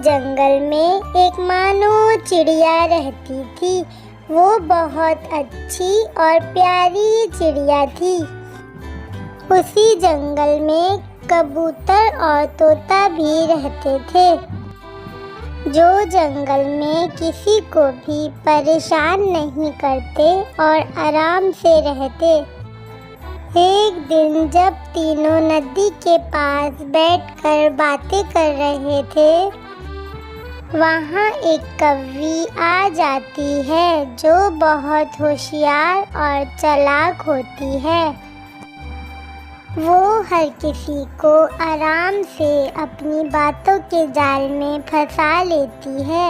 जंगल में एक मानो चिड़िया रहती थी। वो बहुत अच्छी और प्यारी चिड़िया थी। उसी जंगल में कबूतर और तोता भी रहते थे, जो जंगल में किसी को भी परेशान नहीं करते और आराम से रहते। एक दिन जब तीनों नदी के पास बैठकर बातें कर रहे थे, वहाँ एक कौवी आ जाती है जो बहुत होशियार और चालाक होती है। वो हर किसी को आराम से अपनी बातों के जाल में फंसा लेती है।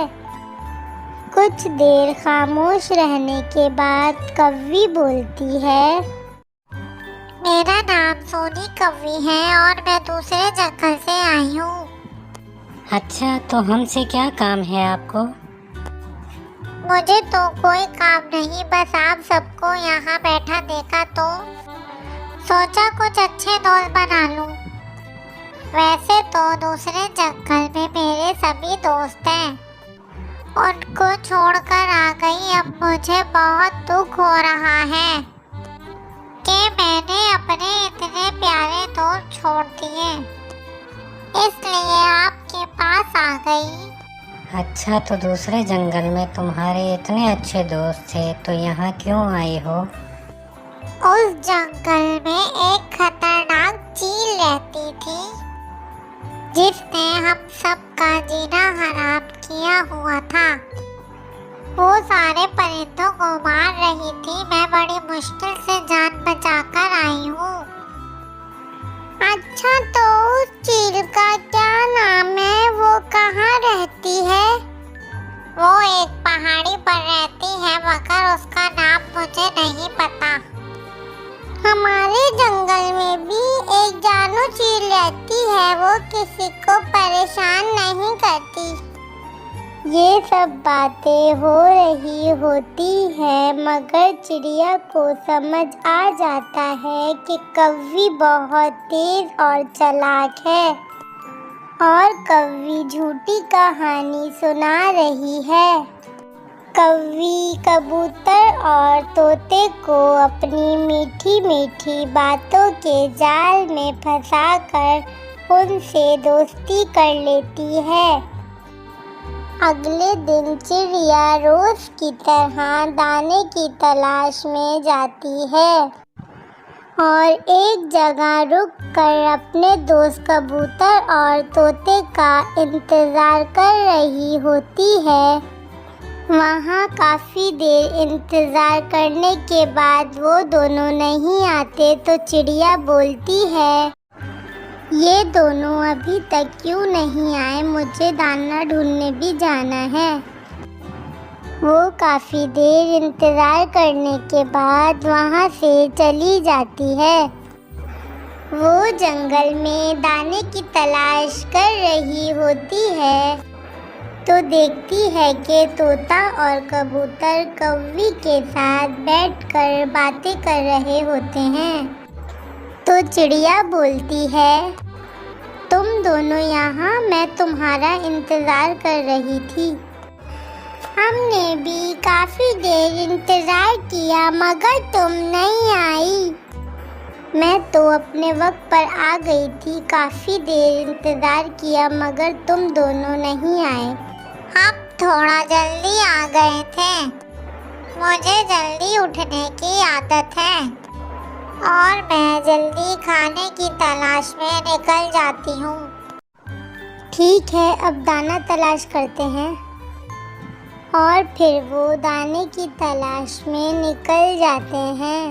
कुछ देर खामोश रहने के बाद कौवी बोलती है, मेरा नाम सोनी कौवी है और मैं दूसरे जंगल से आई हूँ। अच्छा, तो हमसे क्या काम है आपको? मुझे तो कोई काम नहीं, बस आप सबको यहाँ बैठा देखा तो सोचा कुछ अच्छे दोस्त बना लूं। वैसे तो दूसरे जंगल में मेरे सभी दोस्त हैं, उनको छोड़कर आ गई। अब मुझे बहुत दुख हो रहा है कि मैंने अपने इतने प्यारे दोस्त छोड़ दिए, इसलिए आपके पास आ गई। अच्छा, तो दूसरे जंगल में तुम्हारे इतने अच्छे दोस्त थे, तो यहाँ क्यों आई हो? उस जंगल में एक खतरनाक चील रहती थी, जिसने हम सबका जीना हराम किया हुआ था। वो सारे परिंदों को मार रही थी। मैं बड़ी मुश्किल से जान बचाकर आई हूँ। अच्छा, तो उस चील का क्या नाम है? वो कहाँ रहती है? वो एक पहाड़ी पर रहती है, मगर उसका नाम मुझे नहीं पता। हमारे जंगल में भी एक जानू चील रहती है, वो किसी को परेशान नहीं करती। ये सब बातें हो रही होती है, मगर चिड़िया को समझ आ जाता है कि कौवी बहुत तेज और चालाक है और कौवी झूठी कहानी सुना रही है। कौवी कबूतर और तोते को अपनी मीठी मीठी बातों के जाल में फंसाकर उनसे दोस्ती कर लेती है। अगले दिन चिड़िया रोज की तरह दाने की तलाश में जाती है और एक जगह रुक कर अपने दोस्त कबूतर और तोते का इंतज़ार कर रही होती है। वहाँ काफ़ी देर इंतज़ार करने के बाद वो दोनों नहीं आते तो चिड़िया बोलती है, ये दोनों अभी तक क्यों नहीं आए? मुझे दाना ढूंढने भी जाना है। वो काफ़ी देर इंतज़ार करने के बाद वहाँ से चली जाती है। वो जंगल में दाने की तलाश कर रही होती है तो देखती है कि तोता और कबूतर कौवी के साथ बैठकर बातें कर रहे होते हैं। तो चिड़िया बोलती है, तुम दोनों यहाँ, मैं तुम्हारा इंतज़ार कर रही थी। हमने भी काफ़ी देर इंतज़ार किया, मगर तुम नहीं आई। मैं तो अपने वक्त पर आ गई थी। काफ़ी देर इंतज़ार किया, मगर तुम दोनों नहीं आए। हम थोड़ा जल्दी आ गए थे। मुझे जल्दी उठने की आदत है और मैं जल्दी खाने की तलाश में निकल जाती हूँ। ठीक है, अब दाना तलाश करते हैं। और फिर वो दाने की तलाश में निकल जाते हैं।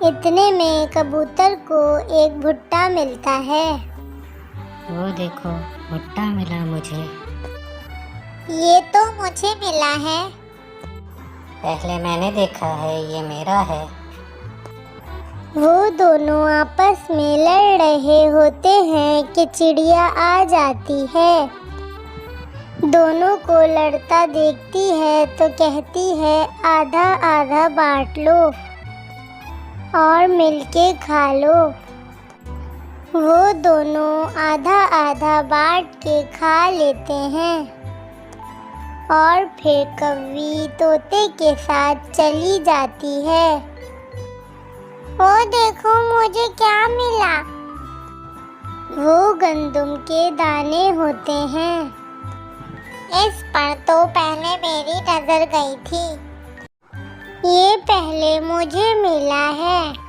इतने में कबूतर को एक भुट्टा मिलता है। वो देखो, भुट्टा मिला मुझे। ये तो मुझे मिला है। पहले मैंने देखा है, ये मेरा है। वो दोनों आपस में लड़ रहे होते हैं कि चिड़िया आ जाती है। दोनों को लड़ता देखती है तो कहती है, आधा आधा बांट लो और मिलके खा लो। वो दोनों आधा आधा बांट के खा लेते हैं और फिर कौवी तोते के साथ चली जाती है। ओ देखो मुझे क्या मिला। वो गंदम के दाने होते हैं। इस पर तो पहले मेरी नजर गई थी। ये पहले मुझे मिला है।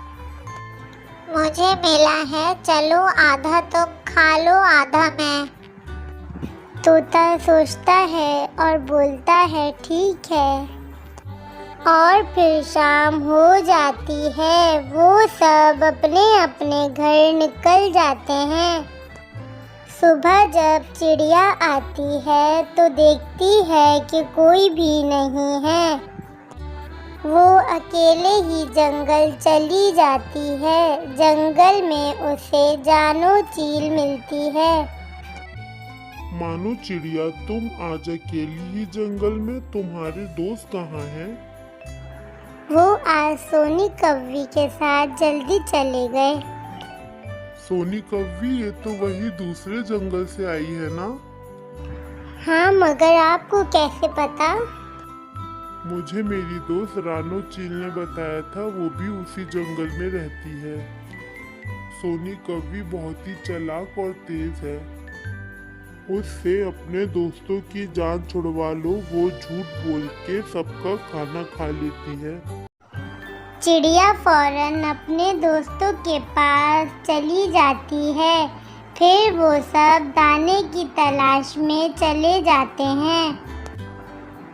मुझे मिला है, चलो आधा तुम खा लो आधा मैं। तोता सोचता है और बोलता है ठीक है। और फिर शाम हो जाती है। वो सब अपने अपने घर निकल जाते हैं। सुबह जब चिड़िया आती है तो देखती है कि कोई भी नहीं है। वो अकेले ही जंगल चली जाती है। जंगल में उसे जानो चील मिलती है। मानो चिड़िया, तुम आज अकेली ही जंगल में, तुम्हारे दोस्त कहाँ हैं? वो आज सोनी कौवी के साथ जल्दी चले गए। सोनी कौवी, ये तो वही दूसरे जंगल से आई है ना? हाँ, मगर आपको कैसे पता? मुझे मेरी दोस्त रानो चील ने बताया था, वो भी उसी जंगल में रहती है। सोनी कौवी बहुत ही चालाक और तेज है। उससे अपने दोस्तों की जान छुड़वा लो, वो झूठ बोल के सबका खाना खा लेती है। चिड़िया फौरन अपने दोस्तों के पास चली जाती है। फिर वो सब दाने की तलाश में चले जाते हैं।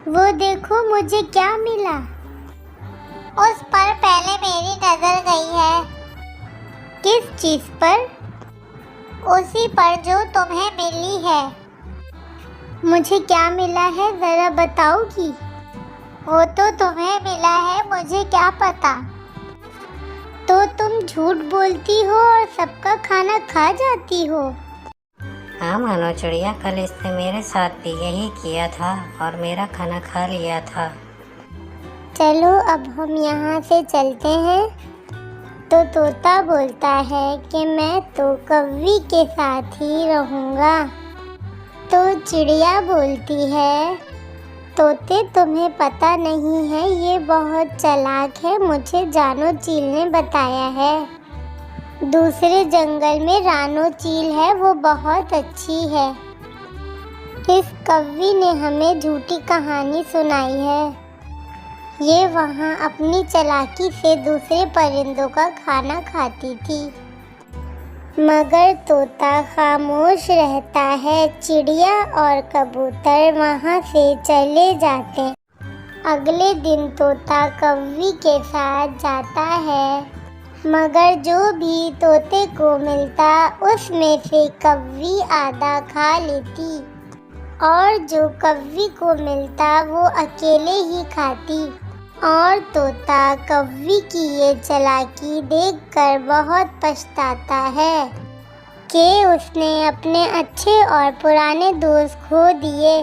वो देखो मुझे क्या मिला। उस पर पहले मेरी नजर गई है। किस चीज पर? उसी पर जो तुम्हें मिली है। मुझे क्या मिला है, जरा बताओगी? वो तो तुम्हें मिला है, मुझे क्या पता। तो तुम झूठ बोलती हो और सबका खाना खा जाती हो। हाँ मानो चिड़िया, कल इसने मेरे साथ भी यही किया था और मेरा खाना खा लिया था। चलो अब हम यहाँ से चलते हैं। तो तोता बोलता है कि मैं तो कौवी के साथ ही रहूँगा। तो चिड़िया बोलती है, तोते तुम्हें पता नहीं है, ये बहुत चालाक है, मुझे जानो चील ने बताया है। दूसरे जंगल में रानो चील है, वो बहुत अच्छी है। इस कौवी ने हमें झूठी कहानी सुनाई है। ये वहाँ अपनी चालाकी से दूसरे परिंदों का खाना खाती थी। मगर तोता खामोश रहता है। चिड़िया और कबूतर वहाँ से चले जाते। अगले दिन तोता कौवी के साथ जाता है, मगर जो भी तोते को मिलता उसमें से कौवी आधा खा लेती और जो कौवी को मिलता वो अकेले ही खाती। और तोता कौवी की ये चालाकी देखकर बहुत पछताता है कि उसने अपने अच्छे और पुराने दोस्त खो दिए।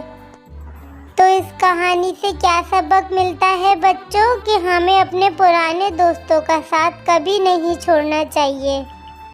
तो इस कहानी से क्या सबक मिलता है बच्चों, कि हमें अपने पुराने दोस्तों का साथ कभी नहीं छोड़ना चाहिए।